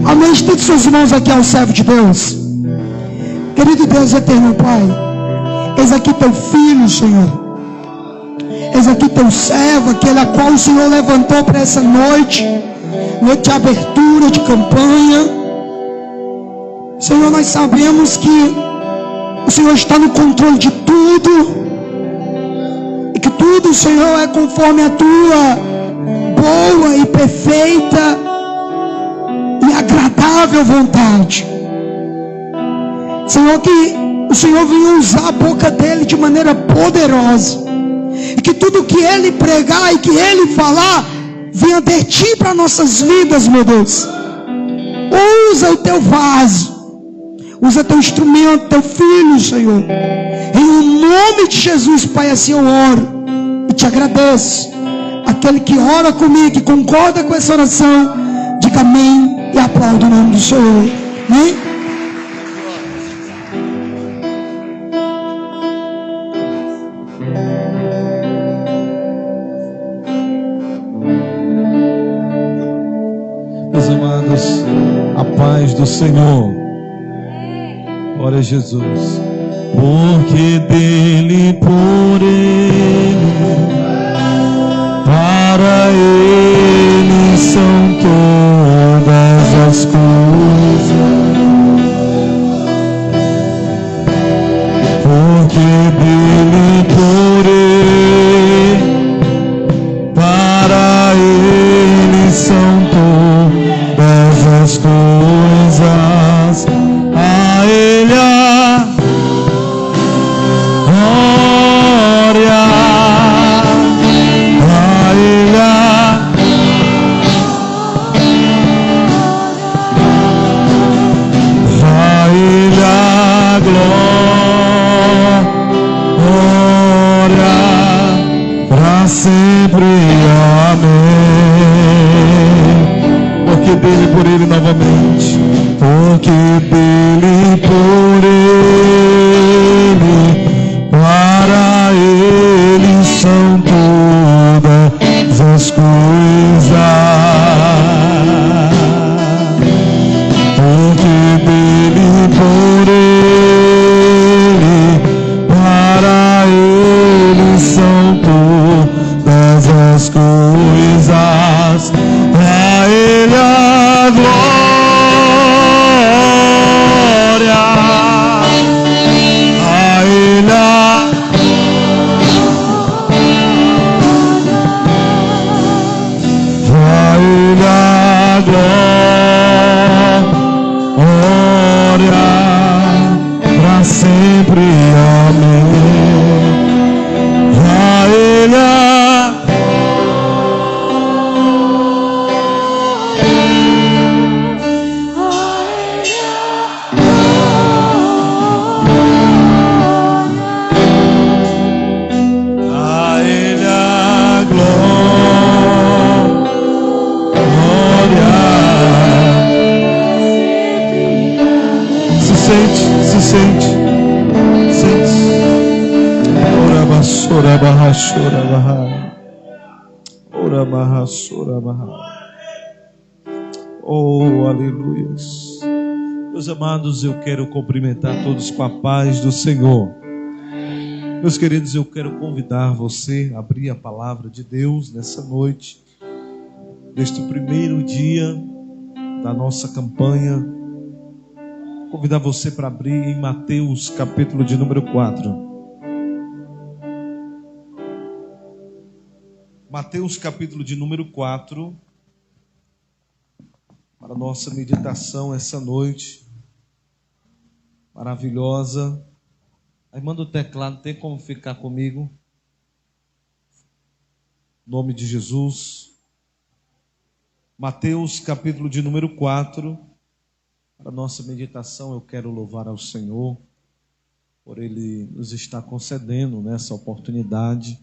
Amém. Estende suas mãos aqui ao servo de Deus. Querido Deus eterno Pai, eis aqui teu filho, Senhor. Eis aqui teu servo, aquele a qual o Senhor levantou para essa noite de abertura, de campanha. Senhor, nós sabemos que o Senhor está no controle de tudo, e que tudo, Senhor, é conforme a tua boa e perfeita e agradável vontade. Senhor, que o Senhor venha usar a boca dele de maneira poderosa, e que tudo que ele pregar e que ele falar venha de ti para nossas vidas, meu Deus. Usa o teu vaso, usa teu instrumento, teu filho, Senhor. Em nome de Jesus, Pai, assim eu oro e te agradeço. Aquele que ora comigo, que concorda com essa oração, diga amém e aplauda o nome do Senhor. Amém? Meus amados, a paz do Senhor. Glória a Jesus. Porque dele, por ele, para ele são todas as coisas. Porque dele, por ele, para ele são todas as coisas. A ele a glória, a ele a ele a glória para sempre. Amém. Porque dele, por ele novamente. Porque dele, por ele, para ele são todas as coisas. Porque dele, por ele, para ele são todas as coisas. A ele a glória, a ele a ele a glória para sempre. Amém. A ele a oh, aleluias. Meus amados, eu quero cumprimentar todos com a paz do Senhor. Meus queridos, eu quero convidar você a abrir a palavra de Deus nessa noite, neste primeiro dia da nossa campanha. Convidar você para abrir em Mateus, capítulo de número 4. Mateus, capítulo de número 4, para a nossa meditação essa noite maravilhosa. A irmã do teclado, tem como ficar comigo? Em nome de Jesus. Mateus, capítulo de número 4, para a nossa meditação. Eu quero louvar ao Senhor por Ele nos estar concedendo nessa oportunidade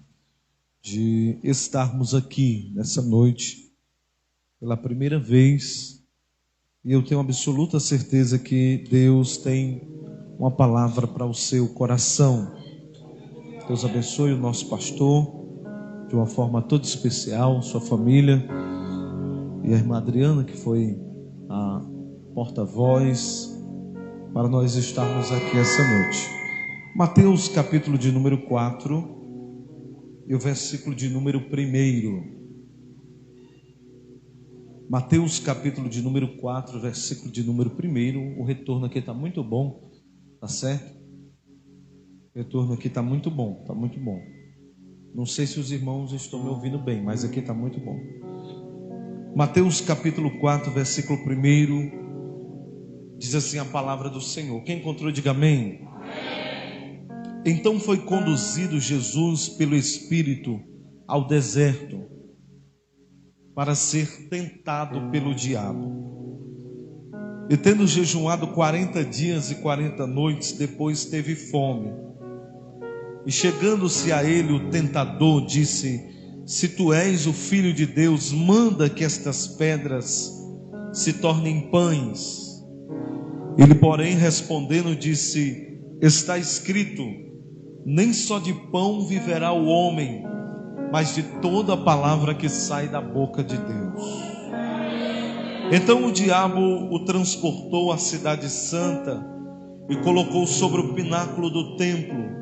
de estarmos aqui nessa noite pela primeira vez, e eu tenho absoluta certeza que Deus tem uma palavra para o seu coração. Deus abençoe o nosso pastor de uma forma toda especial, sua família, e a irmã Adriana, que foi a porta-voz, para nós estarmos aqui essa noite. Mateus capítulo de número 4 e o versículo de número 1. Mateus capítulo de número 4, versículo de número 1. O retorno aqui está muito bom, tá certo? O retorno aqui está muito bom, está muito bom. Não sei se os irmãos estão me ouvindo bem, mas aqui está muito bom. Mateus capítulo 4, versículo 1, diz assim a palavra do Senhor. Quem encontrou, diga amém. Amém. Então foi conduzido Jesus pelo Espírito ao deserto, para ser tentado pelo diabo. E tendo jejuado 40 dias e 40 noites, depois teve fome. E chegando-se a ele o tentador, disse: se tu és o Filho de Deus, manda que estas pedras se tornem pães. Ele, porém, respondendo, disse: está escrito, nem só de pão viverá o homem, mas de toda a palavra que sai da boca de Deus. Então o diabo o transportou à cidade santa e colocou sobre o pináculo do templo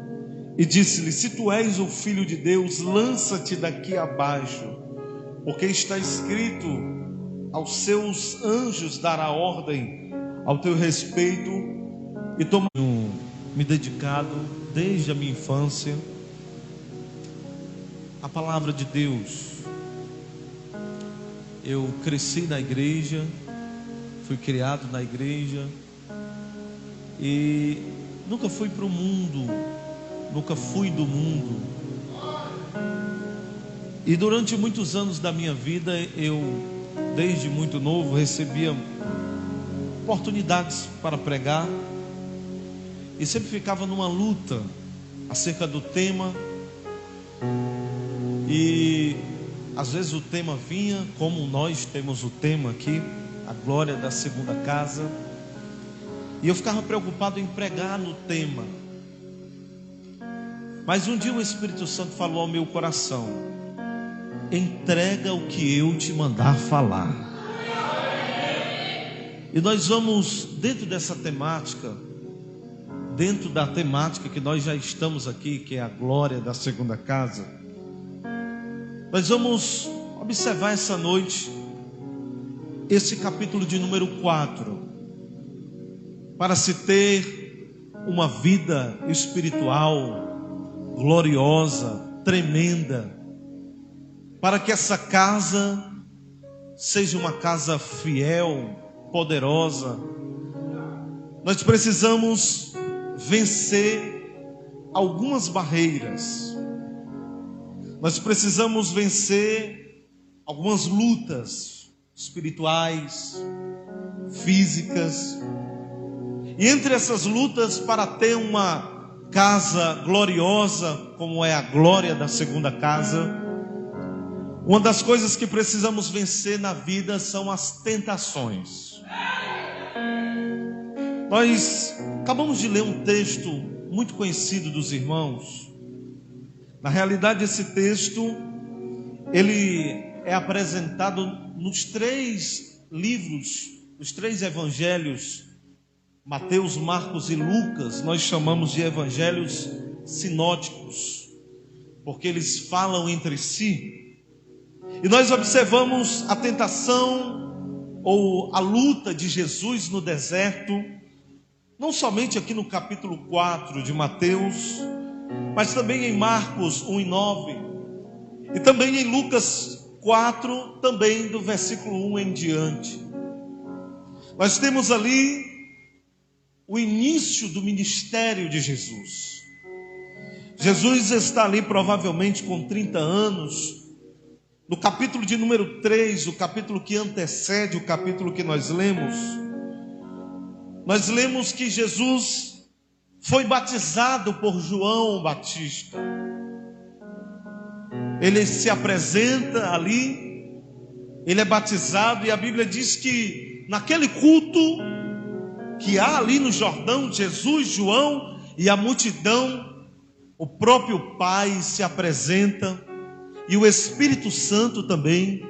e disse-lhe: se tu és o Filho de Deus, lança-te daqui abaixo, porque está escrito, aos seus anjos dará ordem ao teu respeito. E tenho me dedicado desde a minha infância a palavra de Deus. Eu cresci na igreja, fui criado na igreja e nunca fui para o mundo, nunca fui do mundo. E durante muitos anos da minha vida, eu, desde muito novo, recebia oportunidades para pregar e sempre ficava numa luta acerca do tema. E às vezes o tema vinha, como nós temos o tema aqui, a glória da segunda casa, e eu ficava preocupado em pregar no tema. Mas um dia o Espírito Santo falou ao meu coração: entrega o que eu te mandar falar. E nós vamos, dentro dessa temática, dentro da temática que nós já estamos aqui, que é a glória da segunda casa, nós vamos observar essa noite esse capítulo de número 4. Para se ter uma vida espiritual gloriosa, tremenda, para que essa casa seja uma casa fiel, poderosa, nós precisamos vencer algumas barreiras. Nós precisamos vencer algumas lutas espirituais, físicas. E entre essas lutas, para ter uma casa gloriosa, como é a glória da segunda casa, uma das coisas que precisamos vencer na vida são as tentações. Nós acabamos de ler um texto muito conhecido dos irmãos. Na realidade, esse texto, ele é apresentado nos 3 livros, os 3 evangelhos, Mateus, Marcos e Lucas. Nós chamamos de evangelhos sinóticos, porque eles falam entre si. E nós observamos a tentação ou a luta de Jesus no deserto, não somente aqui no capítulo 4 de Mateus, mas também em Marcos 1:9, e também em Lucas 4, também do versículo 1 em diante. Nós temos ali o início do ministério de Jesus. Jesus está ali provavelmente com 30 anos. No capítulo de número 3, o capítulo que antecede o capítulo que nós lemos que Jesus foi batizado por João Batista. Ele se apresenta ali, ele é batizado, e a Bíblia diz que naquele culto que há ali no Jordão, Jesus, João e a multidão, o próprio Pai se apresenta, e o Espírito Santo também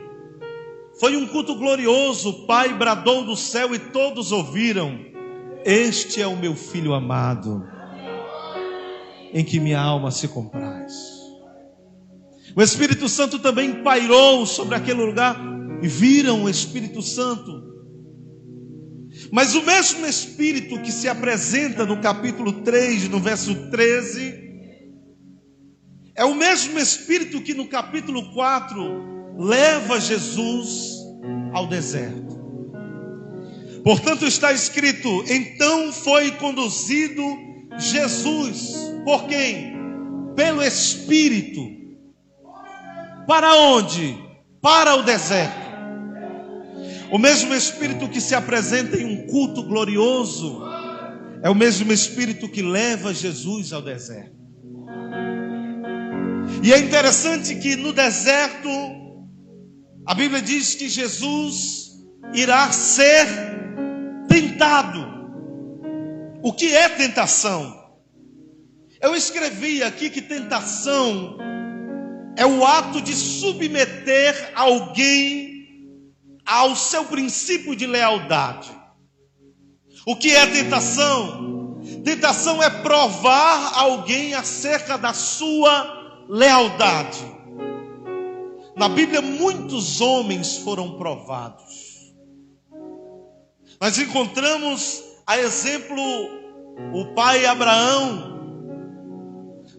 Foi um culto glorioso. O Pai bradou do céu e todos ouviram: este é o meu filho amado, em que minha alma se compraz. O Espírito Santo também pairou sobre aquele lugar e viram o Espírito Santo. Mas o mesmo Espírito que se apresenta no capítulo 3, no verso 13, é o mesmo Espírito que no capítulo 4 leva Jesus ao deserto. Portanto está escrito: então foi conduzido Jesus, por quem? Pelo Espírito. Para onde? Para o deserto. O mesmo Espírito que se apresenta em um culto glorioso é o mesmo Espírito que leva Jesus ao deserto. E é interessante que no deserto a Bíblia diz que Jesus irá ser tentado. O que é tentação? Eu escrevi aqui que tentação é o ato de submeter alguém ao seu princípio de lealdade. O que é tentação? Tentação é provar alguém acerca da sua lealdade. Na Bíblia, muitos homens foram provados. Nós encontramos, a exemplo, o pai Abraão.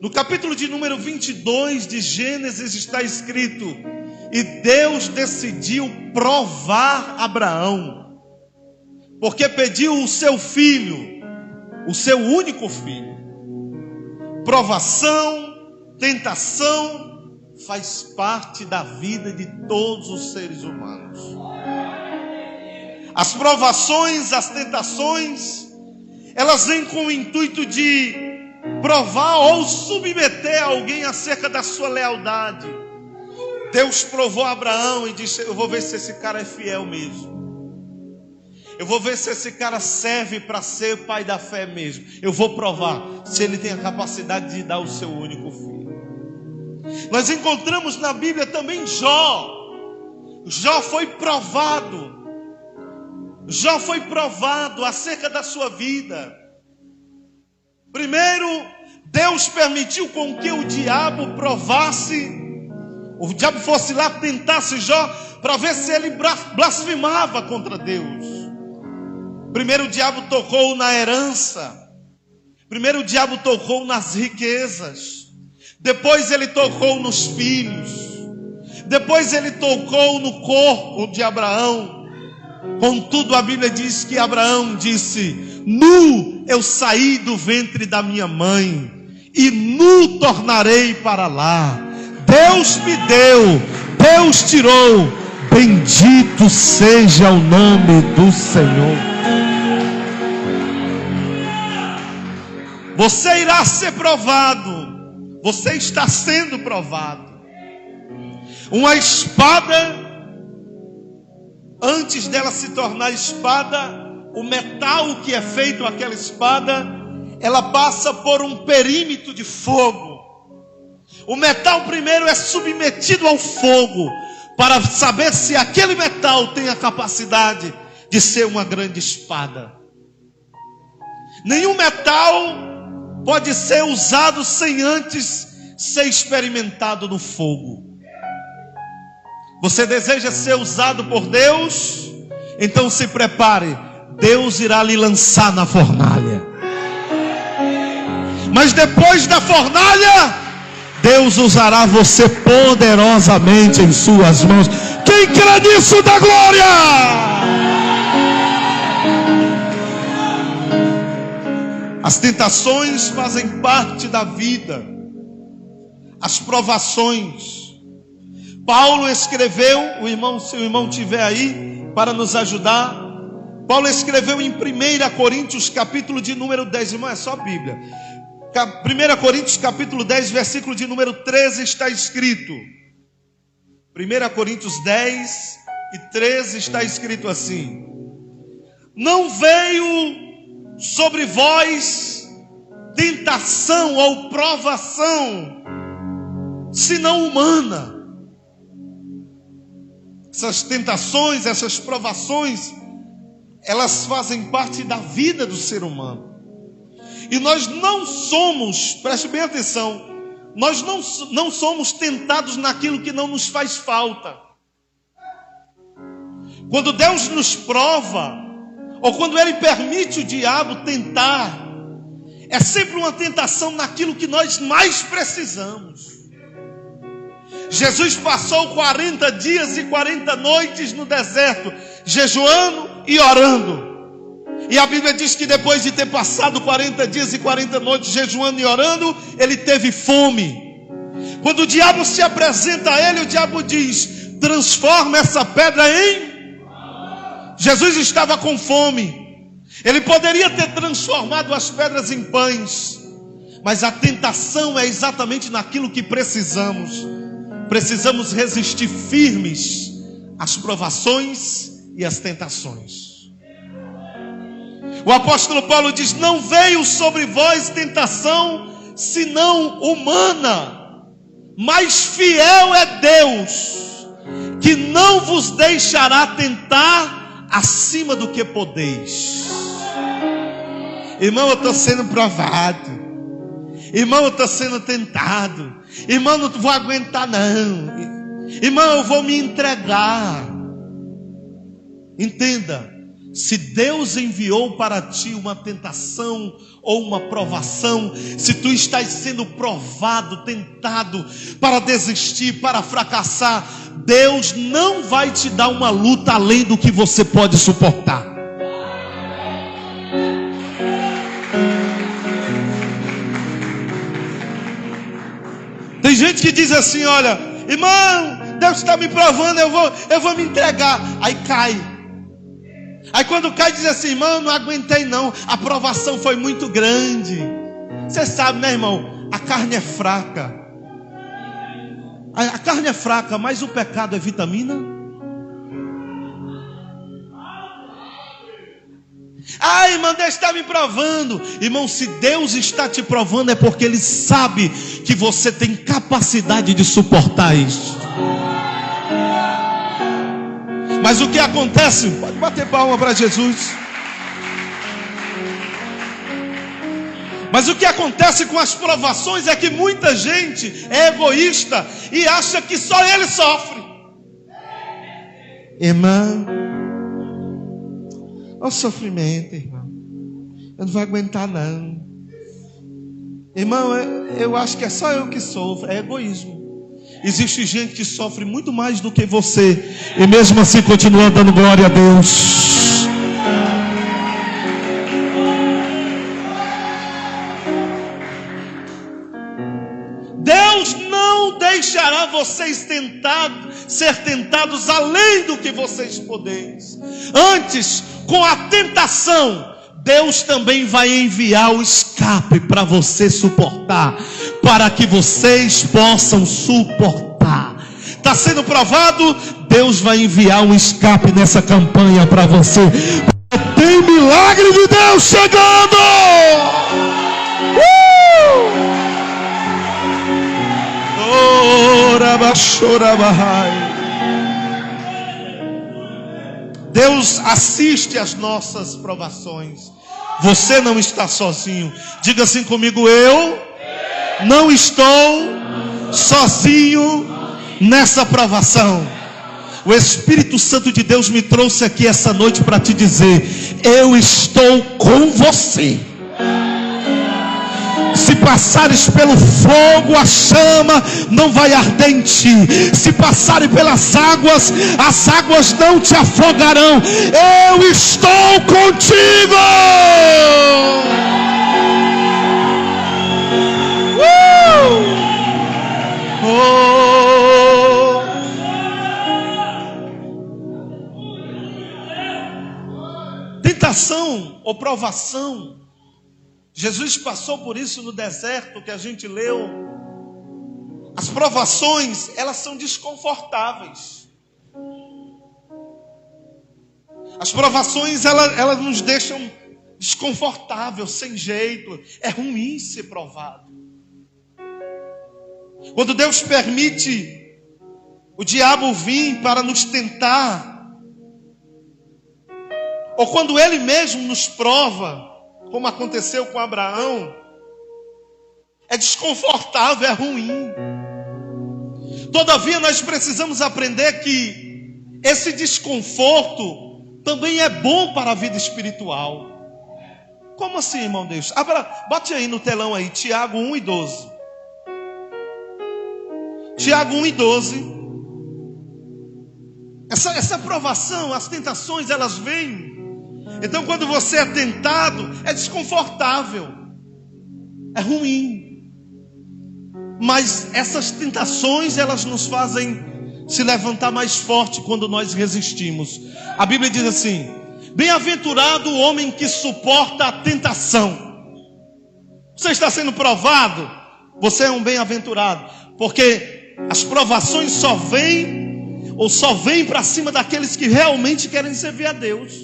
No capítulo de número 22 de Gênesis está escrito: e Deus decidiu provar Abraão, porque pediu o seu filho, o seu único filho. Provação, tentação, faz parte da vida de todos os seres humanos. As provações, as tentações, elas vêm com o intuito de provar ou submeter alguém acerca da sua lealdade. Deus provou Abraão e disse: eu vou ver se esse cara é fiel mesmo. Eu vou ver se esse cara serve para ser pai da fé mesmo. Eu vou provar se ele tem a capacidade de dar o seu único filho. Nós encontramos na Bíblia também Jó. Jó foi provado. Jó foi provado acerca da sua vida. Primeiro, Deus permitiu com que o diabo fosse lá, tentasse Jó, para ver se ele blasfemava contra Deus. Primeiro o diabo tocou na herança. Primeiro o diabo tocou nas riquezas. Depois ele tocou nos filhos. Depois ele tocou no corpo de Abraão. Contudo, a Bíblia diz que Abraão disse: nu eu saí do ventre da minha mãe, e nu tornarei para lá. Deus me deu, Deus tirou, bendito seja o nome do Senhor. Você irá ser provado, você está sendo provado. Uma espada, antes dela se tornar espada, o metal que é feito aquela espada, ela passa por um perímetro de fogo. O metal primeiro é submetido ao fogo, para saber se aquele metal tem a capacidade de ser uma grande espada. Nenhum metal pode ser usado sem antes ser experimentado no fogo. Você deseja ser usado por Deus? Então se prepare, Deus irá lhe lançar na fornalha. Mas depois da fornalha, Deus usará você poderosamente em suas mãos. Quem crê nisso, dá glória! As tentações fazem parte da vida. As provações. Paulo escreveu, se o irmão tiver aí para nos ajudar, Paulo escreveu em 1 Coríntios capítulo de número 10, irmão, é só a Bíblia. 1 Coríntios capítulo 10, versículo de número 13 está escrito. 1 Coríntios 10 e 13 está escrito assim: não veio sobre vós tentação ou provação, senão humana. Essas tentações, essas provações, elas fazem parte da vida do ser humano. E nós não somos, preste bem atenção, nós não somos tentados naquilo que não nos faz falta. Quando Deus nos prova, ou quando Ele permite o diabo tentar, é sempre uma tentação naquilo que nós mais precisamos. Jesus passou 40 dias e 40 noites no deserto, jejuando e orando. E a Bíblia diz que depois de ter passado 40 dias e 40 noites jejuando e orando, ele teve fome. Quando o diabo se apresenta a ele, o diabo diz: transforma essa pedra em... Jesus estava com fome. Ele poderia ter transformado as pedras em pães, mas a tentação é exatamente naquilo que precisamos. Precisamos resistir firmes às provações e às tentações. O apóstolo Paulo diz: não veio sobre vós tentação senão humana, mas fiel é Deus, que não vos deixará tentar acima do que podeis. Irmão, eu estou sendo provado. Irmão, eu estou sendo tentado. Irmão, não vou aguentar não. Irmão, eu vou me entregar. Entenda, se Deus enviou para ti uma tentação ou uma provação, se tu estás sendo provado, tentado para desistir, para fracassar, Deus não vai te dar uma luta além do que você pode suportar. Tem gente que diz assim: olha, irmão, Deus está me provando, eu vou me entregar. Aí cai. Aí quando cai diz assim: irmão, não aguentei não, a provação foi muito grande. Você sabe, né, irmão? A carne é fraca. A carne é fraca, mas o pecado é vitamina. Ah, irmão, Deus está me provando. Irmão, se Deus está te provando, é porque Ele sabe que você tem capacidade de suportar isso. Mas o que acontece? Pode bater palma para Jesus. Mas o que acontece com as provações é que muita gente é egoísta e acha que só ele sofre. Irmão, o sofrimento, irmão, eu não vou aguentar não. Irmão, eu acho que é só eu que sofro. É egoísmo. Existe gente que sofre muito mais do que você, e mesmo assim continua dando glória a Deus. Deus não deixará vocês ser tentados além do que vocês podeis. Antes, com a tentação, Deus também vai enviar o escape para você suportar, para que vocês possam suportar. Está sendo provado? Deus vai enviar um escape nessa campanha para você. Tem milagre de Deus chegando! Deus assiste às nossas provações. Você não está sozinho. Diga assim comigo: eu não estou sozinho nessa provação. O Espírito Santo de Deus me trouxe aqui essa noite para te dizer: eu estou com você. Se passares pelo fogo, a chama não vai arder em ti. Se passarem pelas águas, as águas não te afogarão. Eu estou contigo. Tentação ou provação, Jesus passou por isso no deserto que a gente leu. As provações, elas são desconfortáveis. As provações, elas nos deixam desconfortáveis, sem jeito. É ruim ser provado. Quando Deus permite o diabo vir para nos tentar, ou quando ele mesmo nos prova, como aconteceu com Abraão, é desconfortável, é ruim. Todavia nós precisamos aprender que esse desconforto também é bom para a vida espiritual. Como assim, irmão Deus? Bote aí no telão aí, Tiago 1:12. Tiago 1:12. Essa provação, as tentações, elas vêm. Então quando você é tentado, é desconfortável, é ruim. Mas essas tentações, elas nos fazem se levantar mais forte quando nós resistimos. A Bíblia diz assim: bem-aventurado o homem que suporta a tentação. Você está sendo provado, você é um bem-aventurado, porque as provações só vêm para cima daqueles que realmente querem servir a Deus.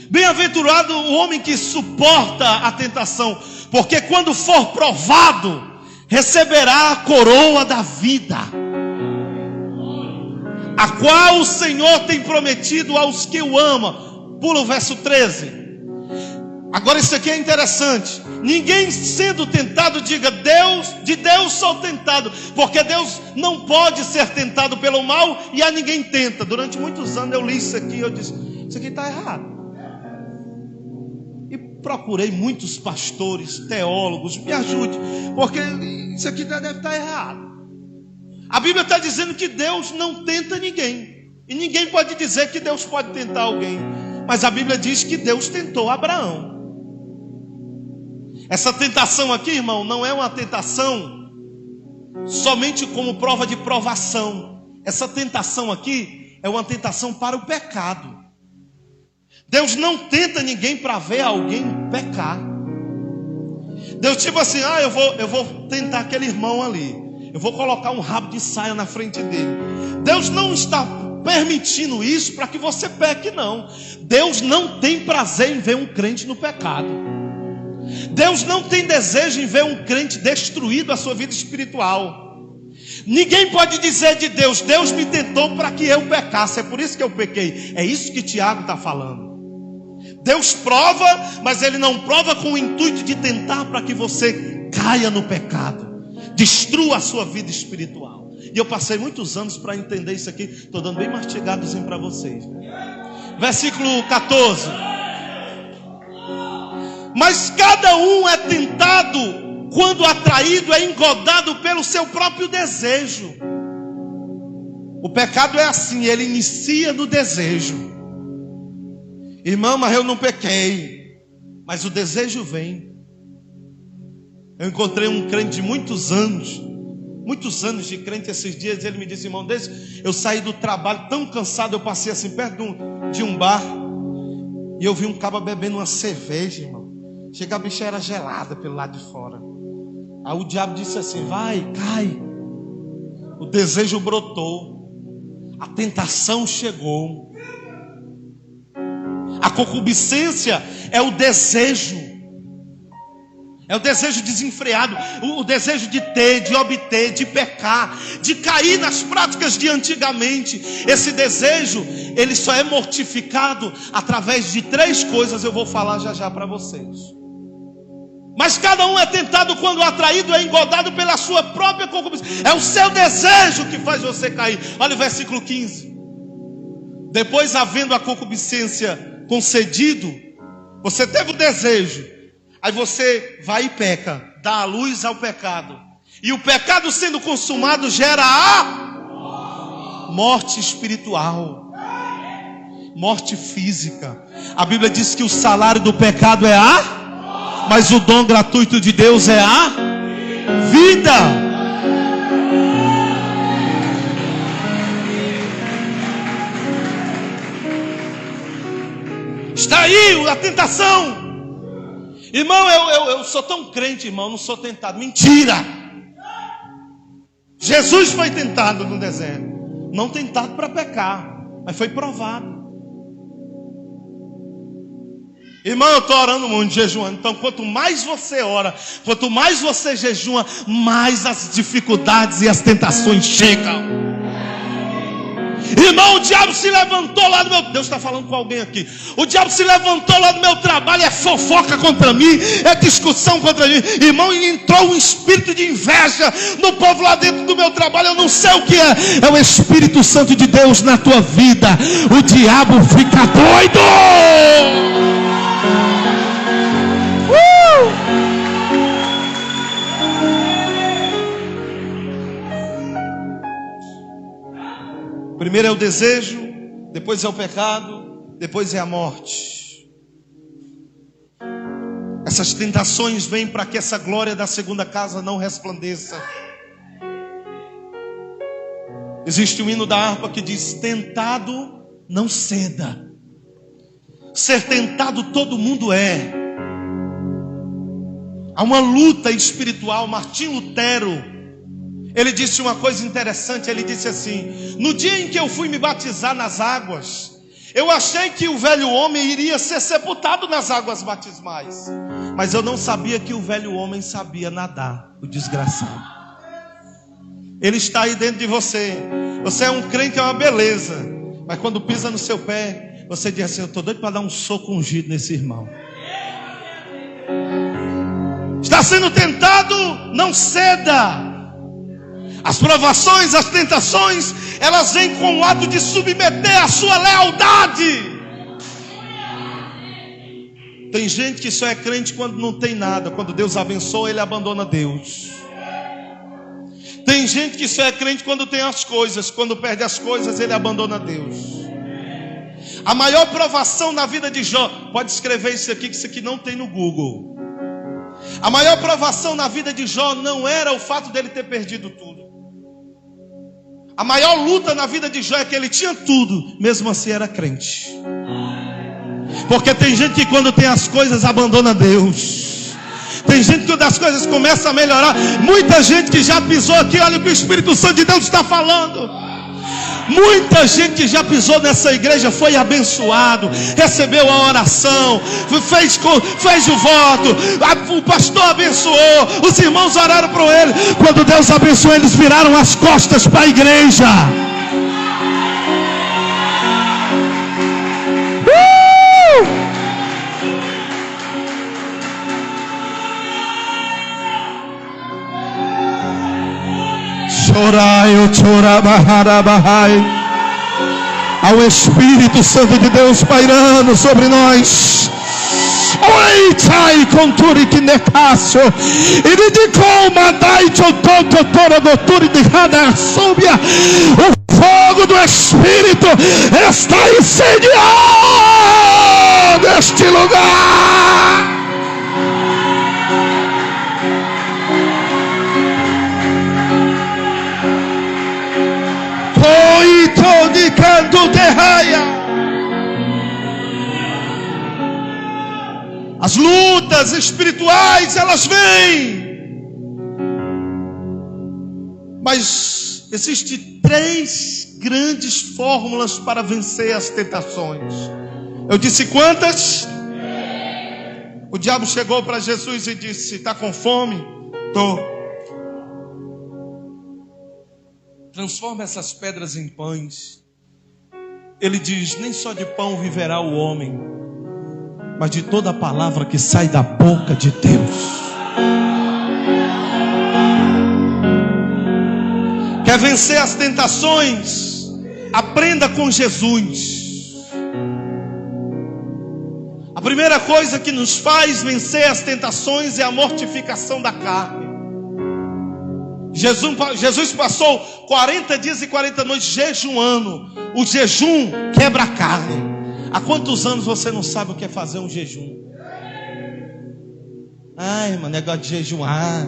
Bem-aventurado o homem que suporta a tentação, porque quando for provado, receberá a coroa da vida, a qual o Senhor tem prometido aos que o amam. Pula o verso 13. Agora isso aqui é interessante. Ninguém sendo tentado diga: de Deus sou tentado, porque Deus não pode ser tentado pelo mal, e a ninguém tenta. Durante muitos anos eu li isso aqui, eu disse: isso aqui está errado. E procurei muitos pastores, teólogos, me ajude, porque isso aqui deve estar errado. A Bíblia está dizendo que Deus não tenta ninguém, e ninguém pode dizer que Deus pode tentar alguém. Mas a Bíblia diz que Deus tentou Abraão. Essa tentação aqui, irmão, não é uma tentação somente como prova de provação. Essa tentação aqui é uma tentação para o pecado. Deus não tenta ninguém para ver alguém pecar. Deus tipo assim: eu vou tentar aquele irmão ali, eu vou colocar um rabo de saia na frente dele. Deus não está permitindo isso para que você peque, não. Deus não tem prazer em ver um crente no pecado. Deus não tem desejo em ver um crente destruído a sua vida espiritual. Ninguém pode dizer de Deus: Deus me tentou para que eu pecasse, é por isso que eu pequei. É isso que Tiago está falando. Deus prova, mas Ele não prova com o intuito de tentar para que você caia no pecado, destrua a sua vida espiritual. E eu passei muitos anos para entender isso aqui. Estou dando bem mastigadozinho para vocês. Versículo 14. Mas cada um é tentado quando atraído, é engodado pelo seu próprio desejo. O pecado é assim, ele inicia no desejo. Irmão, mas eu não pequei, mas o desejo vem. Eu encontrei um crente de muitos anos de crente esses dias. Ele me disse: irmão, desde eu saí do trabalho tão cansado, eu passei assim perto de um bar, e eu vi um caba bebendo uma cerveja, irmão. Chega, a bicha era gelada pelo lado de fora. Aí o diabo disse assim: vai, cai. O desejo brotou, a tentação chegou. A concupiscência é o desejo desenfreado, o desejo de ter, de obter, de pecar, de cair nas práticas de antigamente. Esse desejo, ele só é mortificado através de 3 coisas, eu vou falar já para vocês. Mas cada um é tentado quando atraído, é engodado pela sua própria concupiscência. É o seu desejo que faz você cair. Olha o versículo 15. Depois, havendo a concupiscência concedido, você teve o desejo, aí você vai e peca, dá a luz ao pecado, e o pecado sendo consumado gera a morte espiritual, morte física. A Bíblia diz que o salário do pecado é mas o dom gratuito de Deus é a vida. Está aí a tentação. Irmão, eu sou tão crente, irmão, não sou tentado. Mentira. Jesus foi tentado no deserto. Não tentado para pecar, mas foi provado. Irmão, eu estou orando muito, jejuando. Então quanto mais você ora, quanto mais você jejua, mais as dificuldades e as tentações chegam. Irmão, o diabo se levantou lá do meu... Deus está falando com alguém aqui. O diabo se levantou lá do meu trabalho, é fofoca contra mim, é discussão contra mim. Irmão, e entrou um espírito de inveja no povo lá dentro do meu trabalho. Eu não sei o que é. É o Espírito Santo de Deus na tua vida. O diabo fica doido. Primeiro é o desejo, depois é o pecado, depois é a morte. Essas tentações vêm para que essa glória da segunda casa não resplandeça. Existe um hino da harpa que diz: tentado não ceda. Ser tentado todo mundo é. Há uma luta espiritual. Martim Lutero, ele disse uma coisa interessante. Ele disse assim: no dia em que eu fui me batizar nas águas, eu achei que o velho homem iria ser sepultado nas águas batismais, mas eu não sabia que o velho homem sabia nadar, o desgraçado. Ele está aí dentro de você. Você é um crente, é uma beleza, mas quando pisa no seu pé, você diz assim: eu estou doido para dar um soco ungido nesse irmão. Está sendo tentado, não ceda. As provações, as tentações, elas vêm com o ato de submeter a sua lealdade. Tem gente que só é crente quando não tem nada. Quando Deus abençoa, ele abandona Deus. Tem gente que só é crente quando tem as coisas. Quando perde as coisas, ele abandona Deus. A maior provação na vida de Jó, pode escrever isso aqui, que isso aqui não tem no Google. A maior provação na vida de Jó não era o fato dele ter perdido tudo. A maior luta na vida de Jó é que ele tinha tudo, mesmo assim era crente. Porque tem gente que quando tem as coisas abandona Deus. Tem gente que quando as coisas começam a melhorar. Muita gente que já pisou aqui, olha o que o Espírito Santo de Deus está falando. Muita gente que já pisou nessa igreja foi abençoado, recebeu a oração, fez o voto, o pastor abençoou, os irmãos oraram para ele. Quando Deus abençoou, eles viraram as costas para a igreja. Há o Espírito Santo de Deus pairando sobre nós. Oi, chai conturi que necácio. Ele de coma dai chototo tora doutor de cada súbia. O fogo do Espírito está incendiando este lugar. De canto de raia. As lutas espirituais, elas vêm, mas existem 3 grandes fórmulas para vencer as tentações. Eu disse quantas? O diabo chegou para Jesus e disse: está com fome? Estou. Transforma essas pedras em pães. Ele diz: nem só de pão viverá o homem, mas de toda a palavra que sai da boca de Deus. Quer vencer as tentações? Aprenda com Jesus. A primeira coisa que nos faz vencer as tentações é a mortificação da carne. Jesus passou 40 dias e 40 noites jejuando. O jejum quebra a carne. Há quantos anos você não sabe o que é fazer um jejum? Ai, irmão, negócio de jejuar.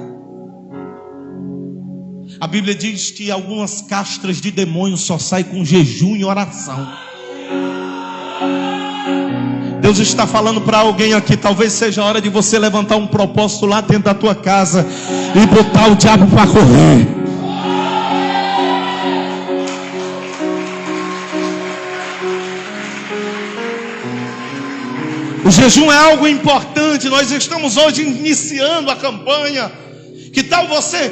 A Bíblia diz que algumas castras de demônios só saem com jejum e oração. Deus está falando para alguém aqui. Talvez seja a hora de você levantar um propósito lá dentro da tua casa e botar o diabo para correr. O jejum é algo importante. Nós estamos hoje iniciando a campanha. Que tal você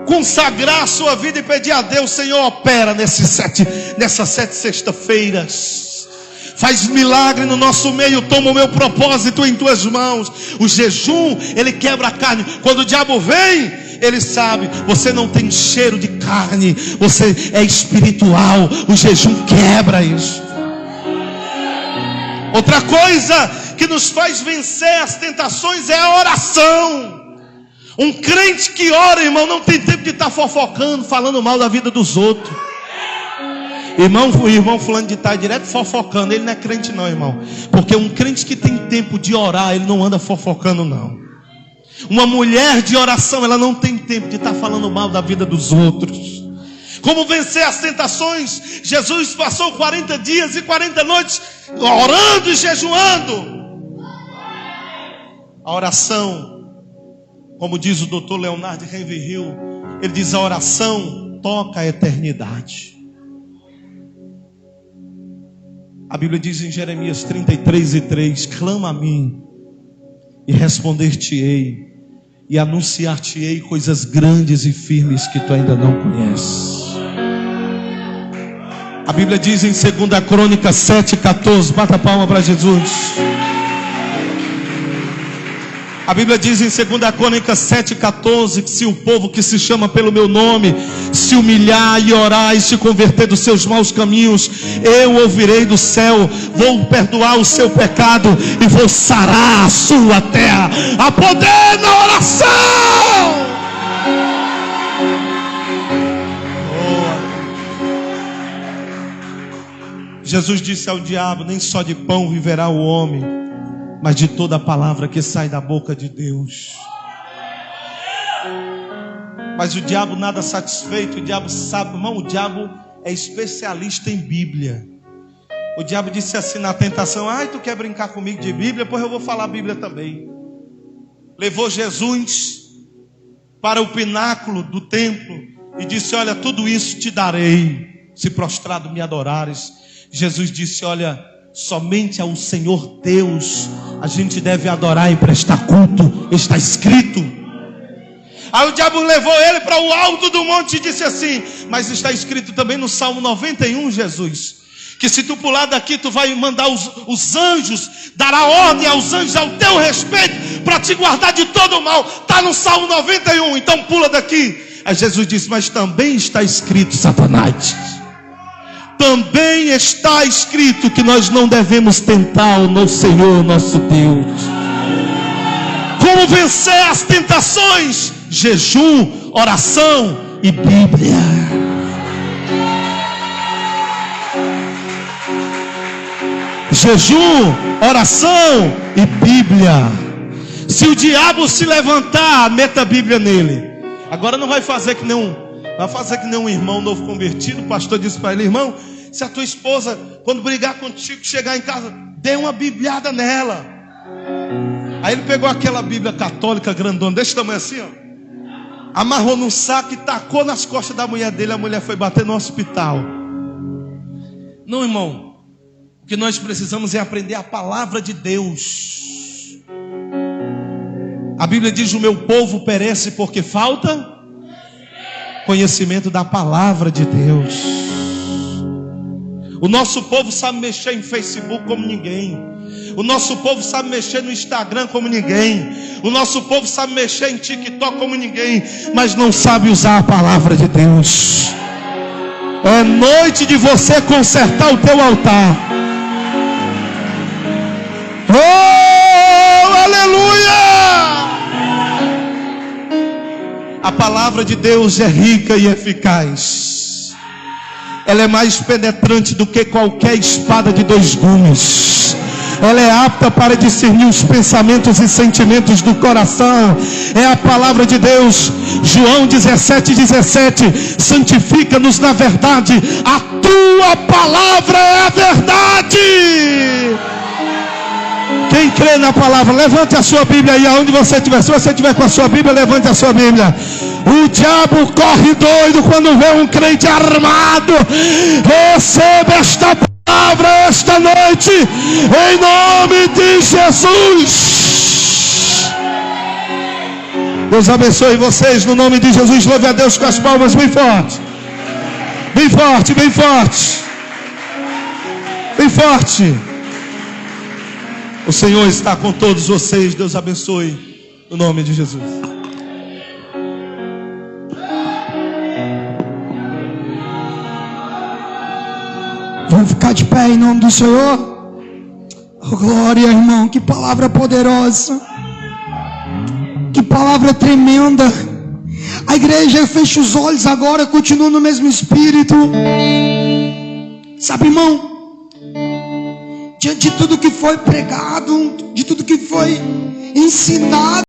consagrar a sua vida e pedir a Deus: Senhor, opera nessas 7 sexta-feiras. Faz milagre no nosso meio. Toma o meu propósito em tuas mãos. O jejum, ele quebra a carne. Quando o diabo vem, ele sabe: você não tem cheiro de carne, você é espiritual. O jejum quebra isso. Outra coisa que nos faz vencer as tentações é a oração. Um crente que ora, irmão, não tem tempo de estar fofocando, falando mal da vida dos outros. Irmão fulano de tal, direto fofocando. Ele não é crente não, irmão. Porque um crente que tem tempo de orar, ele não anda fofocando não. Uma mulher de oração, ela não tem tempo de estar falando mal da vida dos outros. Como vencer as tentações? Jesus passou 40 dias e 40 noites orando e jejuando. A oração, como diz o Dr. Leonardo Ravenhill, ele diz: a oração toca a eternidade. A Bíblia diz em Jeremias 33:3: clama a mim e responder-te-ei, e anunciar-te-ei coisas grandes e firmes que tu ainda não conheces. A Bíblia diz em 2 Crônicas 7:14, bata a palma para Jesus. A Bíblia diz em 2 Crônicas 7:14 que se o povo que se chama pelo meu nome se humilhar e orar e se converter dos seus maus caminhos, eu ouvirei do céu, vou perdoar o seu pecado e vou sarar a sua terra. Há poder na oração. Jesus disse ao diabo: nem só de pão viverá o homem, mas de toda a palavra que sai da boca de Deus. Mas o diabo nada satisfeito, o diabo sabe, irmão, o diabo é especialista em Bíblia. O diabo disse assim na tentação: ai, tu quer brincar comigo de Bíblia? Pois eu vou falar Bíblia também. Levou Jesus para o pináculo do templo e disse: olha, tudo isso te darei, se prostrado me adorares. Jesus disse: olha, somente ao Senhor Deus a gente deve adorar e prestar culto, está escrito. Aí o diabo levou ele para o alto do monte e disse assim: mas está escrito também no Salmo 91, Jesus, que se tu pular daqui, tu vai mandar os anjos, dará ordem aos anjos ao teu respeito, para te guardar de todo o mal. Está no Salmo 91, então pula daqui. Aí Jesus disse: mas também está escrito, Satanás, também está escrito que nós não devemos tentar o nosso Senhor, nosso Deus. Como vencer as tentações? Jejum, oração e Bíblia. Jejum, oração e Bíblia. Se o diabo se levantar, meta a Bíblia nele. Agora não vai fazer que nem um irmão novo convertido. O pastor disse para ele: irmão, se a tua esposa, quando brigar contigo, chegar em casa, dê uma bibliada nela. Aí ele pegou aquela Bíblia católica grandona, desse tamanho assim, ó, amarrou num saco e tacou nas costas da mulher dele. A mulher foi bater no hospital. Não, irmão, o que nós precisamos é aprender a palavra de Deus. A Bíblia diz: o meu povo perece porque falta conhecimento da palavra de Deus. O nosso povo sabe mexer em Facebook como ninguém. O nosso povo sabe mexer no Instagram como ninguém. O nosso povo sabe mexer em TikTok como ninguém, mas não sabe usar a palavra de Deus. É noite de você consertar o teu altar. Oh, aleluia! A palavra de Deus é rica e eficaz. Ela é mais penetrante do que qualquer espada de 2 gumes. Ela é apta para discernir os pensamentos e sentimentos do coração. É a palavra de Deus. João 17:17. Santifica-nos na verdade. A tua palavra é a verdade. Quem crê na palavra, levante a sua Bíblia aí aonde você estiver. Se você estiver com a sua Bíblia, levante a sua Bíblia. O diabo corre doido quando vê um crente armado. Receba esta palavra esta noite, em nome de Jesus. Deus abençoe vocês no nome de Jesus. Louve a Deus com as palmas bem forte. Bem forte, bem forte. Bem forte. O Senhor está com todos vocês. Deus abençoe no nome de Jesus. Vamos ficar de pé em nome do Senhor. Oh, glória, irmão. Que palavra poderosa. Que palavra tremenda. A igreja fecha os olhos agora, continua no mesmo espírito. Sabe, irmão, diante de tudo que foi pregado, de tudo que foi ensinado,